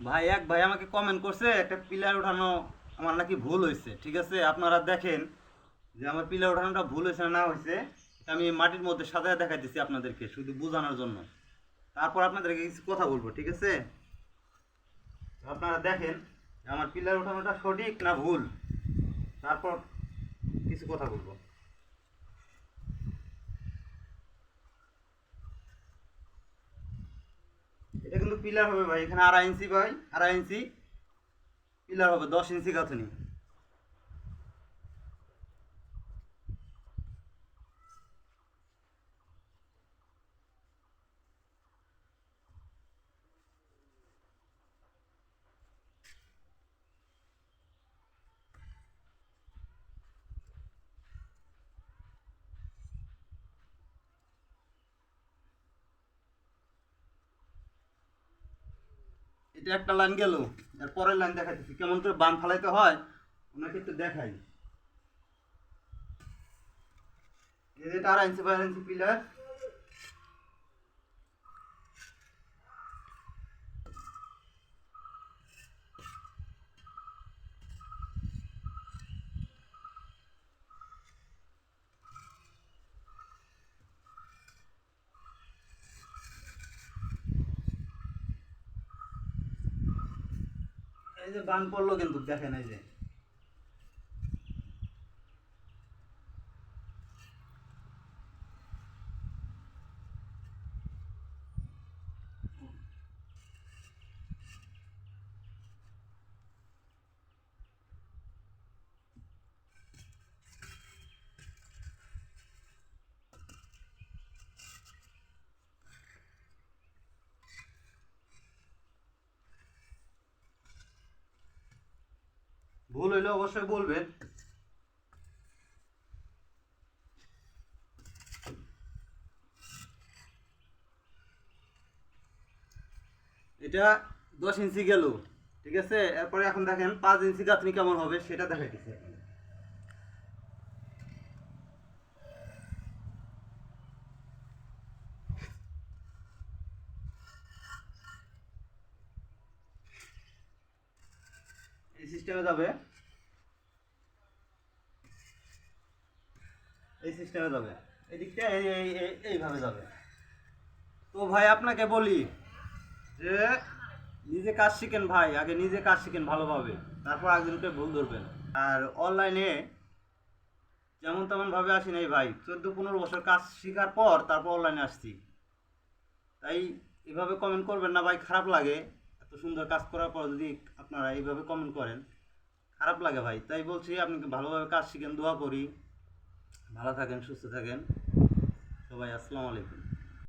ভাই এক ভাই আমাকে কমেন্ট করছে একটা পিলার উঠানো আমার নাকি ভুল হয়েছে। ঠিক আছে, আপনারা দেখেন যে আমার পিলার উঠানোটা ভুল হয়েছে না না হয়েছে। এটা আমি মাটির মধ্যে সাজায় দেখাইতেছি আপনাদেরকে শুধু বোঝানোর জন্য। তারপর আপনাদেরকে কিছু কথা বলবো, ঠিক আছে? আপনারা দেখেন যে আমার পিলার উঠানোটা সঠিক না ভুল, তারপর কিছু কথা বলবো। এটা কিন্তু পিলার হবে ভাই, এখানে 2.5 ইঞ্চি ভাই, 2.5 ইঞ্চি পিলার হবে, 10 ইঞ্চি গাঁথনি। এটা একটা লাইন গেল, এর পরের লাইন দেখাইতেছি কেমন করে বান ফালাইতে হয়, ওনাকে একটু দেখাই। এই যে 2.5 ইঞ্চি 2.5 ইঞ্চি পিলার, এই যে বান পড়লো কিন্তু দেখেন, এই যে ভুল হইলে অবশ্যই বলবেন। এটা 10 ইঞ্চি গেল, ঠিক আছে। এরপরে এখন দেখেন 5 ইঞ্চি গাঁথনি কেমন হবে সেটা দেখাইতেছি আপনাদের। এই সিস্টেমে যাবে, এই সিস্টেমে যাবে, এই দিকটা এইভাবে যাবে। তো ভাই আপনাকে বলি যে নিজে কাজ শিখেন ভাই, আগে নিজে কাজ শিখেন ভালোভাবে, তারপর একজনকে ভুল ধরবেন। আর অনলাইনে যেমন তেমন ভাবে আসি নাই ভাই, 14-15 বছর কাজ শেখার পর তারপর অনলাইনে আসছি। তাই এভাবে কমেন্ট করবেন না ভাই, খারাপ লাগে। এত সুন্দর কাজ করার পর যদি আপনারা এইভাবে কমেন্ট করেন, খারাপ লাগে ভাই। তাই বলছি আপনি ভালোভাবে কাজ শিখেন, দোয়া করি। ভালো থাকেন, সুস্থ থাকেন সবাই। আসসালামু আলাইকুম।